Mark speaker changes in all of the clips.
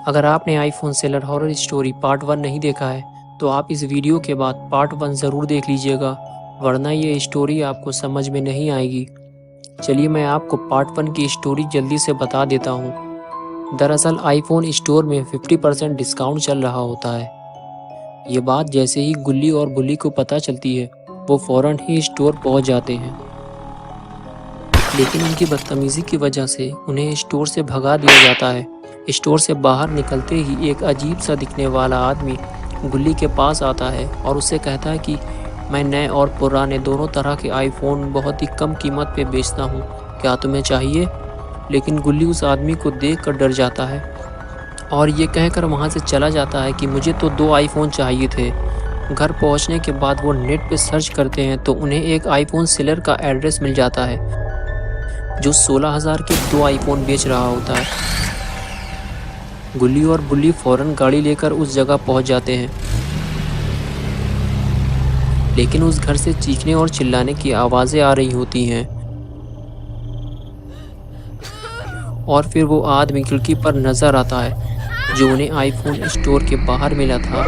Speaker 1: अगर आपने iPhone seller horror story part 1 नहीं देखा है तो आप इस वीडियो के बाद पार्ट 1 ज़रूर देख लीजिएगा, वरना ये स्टोरी आपको समझ में नहीं आएगी। चलिए मैं आपको पार्ट 1 की स्टोरी जल्दी से बता देता हूँ। दरअसल आईफोन स्टोर में 50% डिस्काउंट चल रहा होता है। ये बात जैसे ही गुल्ली और बुल्ली को पता चलती है वो फ़ौरन ही स्टोर पहुँच जाते हैं, लेकिन उनकी बदतमीज़ी की वजह से उन्हें स्टोर से भगा दिया जाता है। स्टोर से बाहर निकलते ही एक अजीब सा दिखने वाला आदमी गुल्ली के पास आता है और उससे कहता है कि मैं नए और पुराने दोनों तरह के आईफोन बहुत ही कम कीमत पे बेचता हूँ, क्या तुम्हें चाहिए? लेकिन गुल्ली उस आदमी को देखकर डर जाता है और ये कहकर वहाँ से चला जाता है कि मुझे तो 2 आईफोन चाहिए थे। घर पहुँचने के बाद वो नेट पे सर्च करते हैं तो उन्हें एक आईफोन सेलर का एड्रेस मिल जाता है जो 16,000 के 2 आईफोन बेच रहा होता है। गुल्ली और बुल्ली फौरन गाड़ी लेकर उस जगह पहुंच जाते हैं, लेकिन उस घर से चीखने और चिल्लाने की आवाज़ें आ रही होती हैं और फिर वो आदमी खिड़की पर नज़र आता है जो उन्हें आईफोन स्टोर के बाहर मिला था।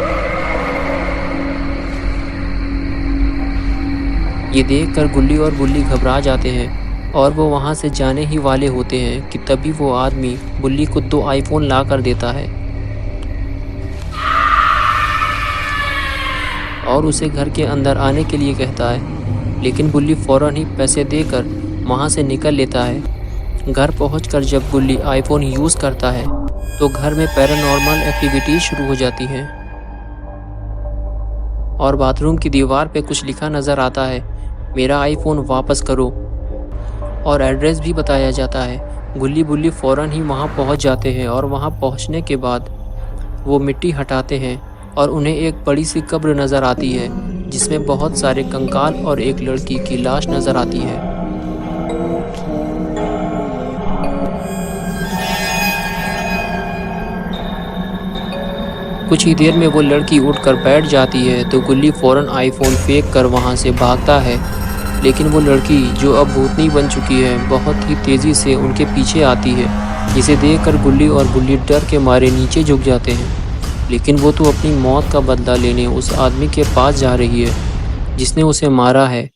Speaker 1: ये देखकर गुल्ली और बुल्ली घबरा जाते हैं और वो वहाँ से जाने ही वाले होते हैं कि तभी वो आदमी बुल्ली को 2 आईफोन ला कर देता है और उसे घर के अंदर आने के लिए कहता है, लेकिन बुल्ली फ़ौरन ही पैसे देकर वहाँ से निकल लेता है। घर पहुंचकर जब गुल्ली आईफोन यूज़ करता है तो घर में पैरानॉर्मल एक्टिविटीज़ शुरू हो जाती हैं और बाथरूम की दीवार पे कुछ लिखा नज़र आता है, मेरा आईफोन वापस करो, और एड्रेस भी बताया जाता है। गुल्ली बुल्ली फ़ौरन ही वहाँ पहुँच जाते हैं और वहाँ पहुँचने के बाद वो मिट्टी हटाते हैं और उन्हें एक बड़ी सी कब्र नज़र आती है जिसमें बहुत सारे कंकाल और एक लड़की की लाश नज़र आती है। कुछ ही देर में वो लड़की उठकर बैठ जाती है तो गुल्ली फ़ौरन आईफोन फेंक कर वहाँ से भागता है, लेकिन वो लड़की जो अब भूतनी बन चुकी है बहुत ही तेज़ी से उनके पीछे आती है, जिसे देखकर गुल्ली और बुल्ली डर के मारे नीचे झुक जाते हैं। लेकिन वो तो अपनी मौत का बदला लेने उस आदमी के पास जा रही है जिसने उसे मारा है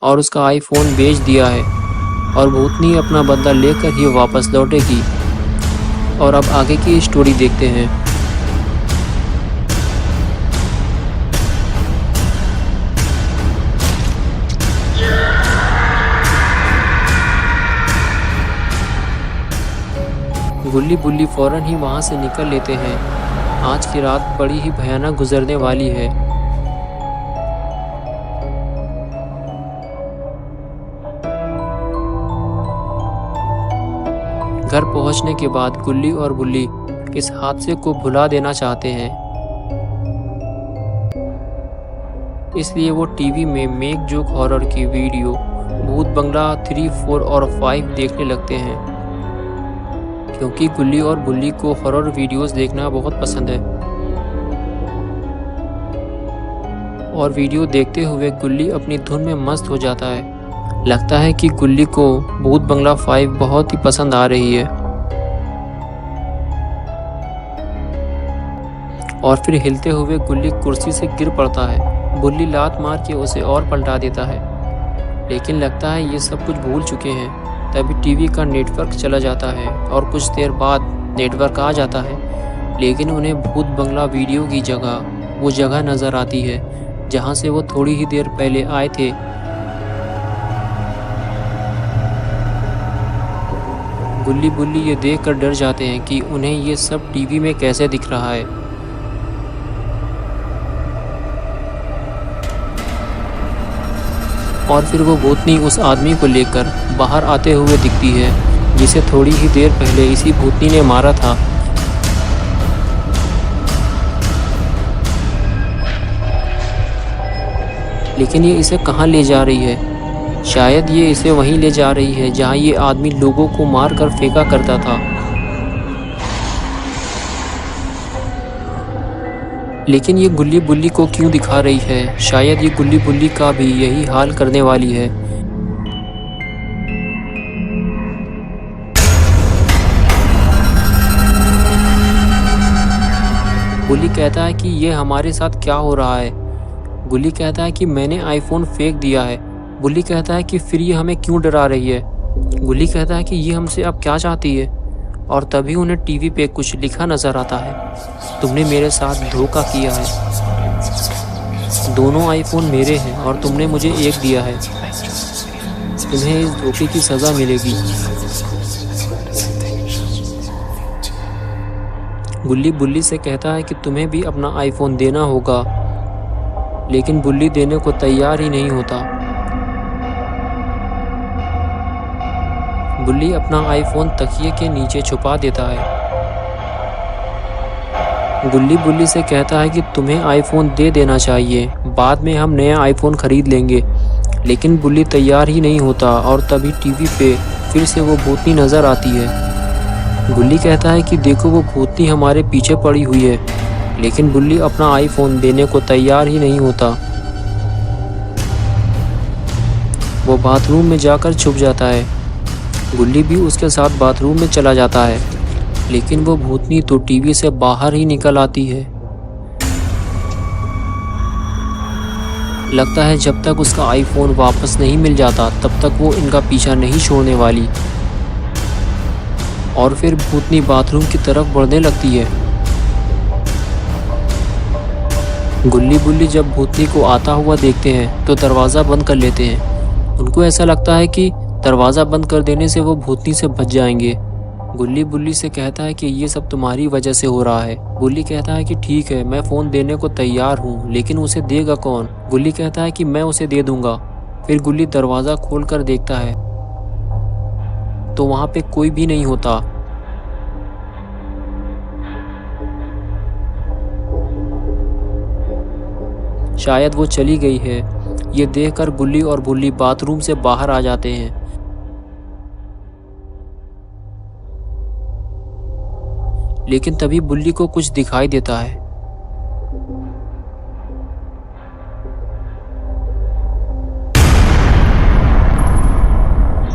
Speaker 1: और उसका आईफोन बेच दिया है, और भूतनी अपना बदला लेकर ही वापस लौटेगी। और अब आगे की स्टोरी देखते हैं। गुल्ली बुल्ली फ़ौरन ही वहाँ से निकल लेते हैं। आज की रात बड़ी ही भयानक गुजरने वाली है। घर पहुँचने के बाद गुल्ली और बुल्ली इस हादसे को भुला देना चाहते हैं, इसलिए वो टीवी में मेक जोक हॉरर की वीडियो भूत बंगला 3, 4 और 5 देखने लगते हैं, क्योंकि गुल्ली और बुल्ली को हॉरर वीडियोस देखना बहुत पसंद है। और वीडियो देखते हुए गुल्ली अपनी धुन में मस्त हो जाता है। लगता है कि गुल्ली को भूत बंगला 5 बहुत ही पसंद आ रही है। और फिर हिलते हुए गुल्ली कुर्सी से गिर पड़ता है। बुल्ली लात मार के उसे और पलटा देता है, लेकिन लगता है ये सब कुछ भूल चुके हैं। तभी टीवी का नेटवर्क चला जाता है और कुछ देर बाद नेटवर्क आ जाता है, लेकिन उन्हें भूत बंगला वीडियो की जगह वो जगह नज़र आती है जहां से वो थोड़ी ही देर पहले आए थे। गुल्ली बुल्ली ये देखकर डर जाते हैं कि उन्हें ये सब टीवी में कैसे दिख रहा है। और फिर वो भूतनी उस आदमी को लेकर बाहर आते हुए दिखती है जिसे थोड़ी ही देर पहले इसी भूतनी ने मारा था। लेकिन ये इसे कहाँ ले जा रही है? शायद ये इसे वहीं ले जा रही है जहाँ ये आदमी लोगों को मार कर फेंका करता था। लेकिन ये गुल्ली बुल्ली को क्यों दिखा रही है? शायद ये गुल्ली बुल्ली का भी यही हाल करने वाली है। बुल्ली कहता है कि ये हमारे साथ क्या हो रहा है। गुल्ली कहता है कि मैंने आईफोन फेंक दिया है। बुल्ली कहता है कि फिर ये हमें क्यों डरा रही है। गुल्ली कहता है कि ये हमसे अब क्या चाहती है। और तभी उन्हें टीवी पे कुछ लिखा नजर आता है, तुमने मेरे साथ धोखा किया है, दोनों आईफोन मेरे हैं और तुमने मुझे एक दिया है, तुम्हें इस धोखे की सज़ा मिलेगी। गुल्ली बुल्ली से कहता है कि तुम्हें भी अपना आईफोन देना होगा, लेकिन बुल्ली देने को तैयार ही नहीं होता। बुल्ली अपना आईफोन तकिए के नीचे छुपा देता है। गुल्ली बुल्ली से कहता है कि तुम्हें आईफोन दे देना चाहिए, बाद में हम नया आईफोन खरीद लेंगे, लेकिन बुल्ली तैयार ही नहीं होता। और तभी टीवी पे फिर से वो भूतनी नज़र आती है। गुल्ली कहता है कि देखो वो भूतनी हमारे पीछे पड़ी हुई है, लेकिन बुल्ली अपना आईफोन देने को तैयार ही नहीं होता। वो बाथरूम में जाकर छुप जाता है। गुल्ली भी उसके साथ बाथरूम में चला जाता है, लेकिन वो भूतनी तो टीवी से बाहर ही निकल आती है। लगता है जब तक उसका आईफोन वापस नहीं मिल जाता तब तक वो इनका पीछा नहीं छोड़ने वाली। और फिर भूतनी बाथरूम की तरफ बढ़ने लगती है। गुल्ली बुल्ली जब भूतनी को आता हुआ देखते हैं तो दरवाज़ा बंद कर लेते हैं। उनको ऐसा लगता है कि दरवाज़ा बंद कर देने से वो भूतनी से बच जाएंगे। गुल्ली बुल्ली से कहता है कि ये सब तुम्हारी वजह से हो रहा है। बुल्ली कहता है कि ठीक है, मैं फ़ोन देने को तैयार हूँ, लेकिन उसे देगा कौन। गुल्ली कहता है कि मैं उसे दे दूंगा। फिर गुल्ली दरवाज़ा खोल कर देखता है तो वहाँ पे कोई भी नहीं होता। शायद वो चली गई है। ये देखकर गुल्ली और बुल्ली बाथरूम से बाहर आ जाते हैं। लेकिन तभी बुल्ली को कुछ दिखाई देता है।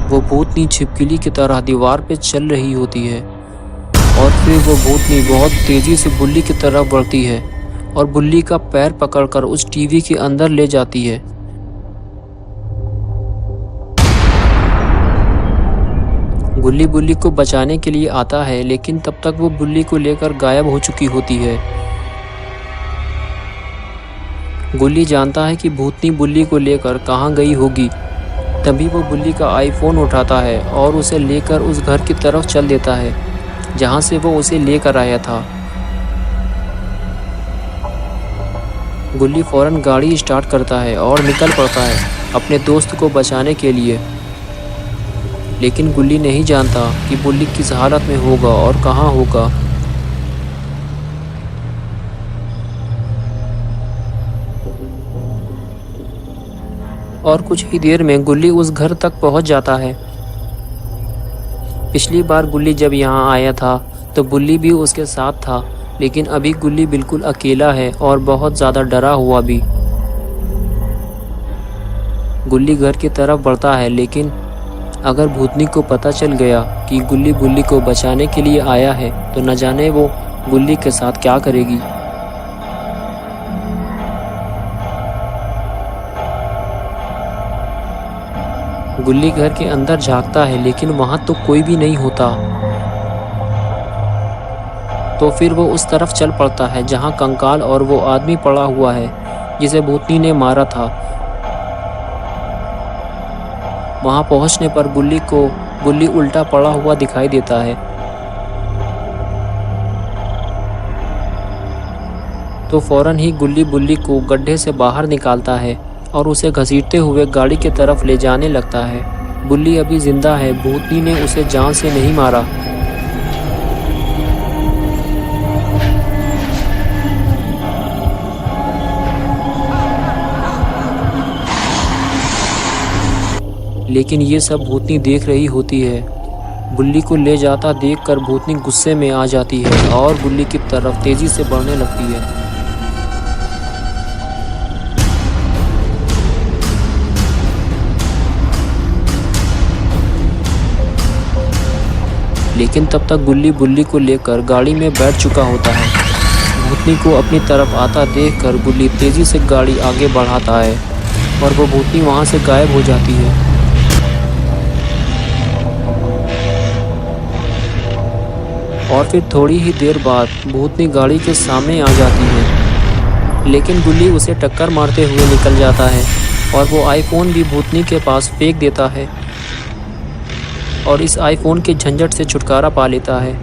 Speaker 1: वो भूतनी छिपकली की तरह दीवार पे चल रही होती है और फिर वो भूतनी बहुत तेजी से बुल्ली की तरफ बढ़ती है और बुल्ली का पैर पकड़कर उस टीवी के अंदर ले जाती है। गुल्ली बुल्ली को बचाने के लिए आता है, लेकिन तब तक वो बुल्ली को लेकर गायब हो चुकी होती है। गुल्ली जानता है कि भूतनी बुल्ली को लेकर कहाँ गई होगी। तभी वो बुल्ली का आईफोन उठाता है और उसे लेकर उस घर की तरफ चल देता है जहाँ से वो उसे लेकर आया था। गुल्ली फौरन गाड़ी स्टार्ट करता है और निकल पड़ता है अपने दोस्त को बचाने के लिए। लेकिन गुल्ली नहीं जानता कि बुल्ली किस हालत में होगा और कहाँ होगा। और कुछ ही देर में गुल्ली उस घर तक पहुंच जाता है। पिछली बार गुल्ली जब यहाँ आया था तो बुल्ली भी उसके साथ था, लेकिन अभी गुल्ली बिल्कुल अकेला है और बहुत ज़्यादा डरा हुआ भी। गुल्ली घर की तरफ बढ़ता है, लेकिन अगर भूतनी को पता चल गया कि गुल्ली बुल्ली को बचाने के लिए आया है तो न जाने वो गुल्ली के साथ क्या करेगी। गुल्ली घर के अंदर झांकता है, लेकिन वहां तो कोई भी नहीं होता। तो फिर वो उस तरफ चल पड़ता है जहां कंकाल और वो आदमी पड़ा हुआ है जिसे भूतनी ने मारा था। वहां पहुंचने पर गुल्ली को बुल्ली उल्टा पड़ा हुआ दिखाई देता है। तो फौरन ही गुल्ली बुल्ली को गड्ढे से बाहर निकालता है और उसे घसीटते हुए गाड़ी की तरफ ले जाने लगता है। बुल्ली अभी जिंदा है, भूतनी ने उसे जान से नहीं मारा। लेकिन ये सब भूतनी देख रही होती है। बुल्ली को ले जाता देखकर भूतनी गुस्से में आ जाती है और बुल्ली की तरफ तेजी से बढ़ने लगती है। लेकिन तब तक गुल्ली बुल्ली को लेकर गाड़ी में बैठ चुका होता है। भूतनी को अपनी तरफ आता देखकर गुल्ली तेजी से गाड़ी आगे बढ़ाता है और वो भूतनी वहां से गायब हो जाती है। और फिर थोड़ी ही देर बाद भूतनी गाड़ी के सामने आ जाती है, लेकिन गुल्ली उसे टक्कर मारते हुए निकल जाता है और वो आईफोन भी भूतनी के पास फेंक देता है और इस आईफोन के झंझट से छुटकारा पा लेता है।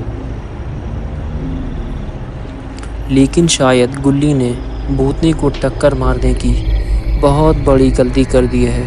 Speaker 1: लेकिन शायद गुल्ली ने भूतनी को टक्कर मारने की बहुत बड़ी गलती कर दी है।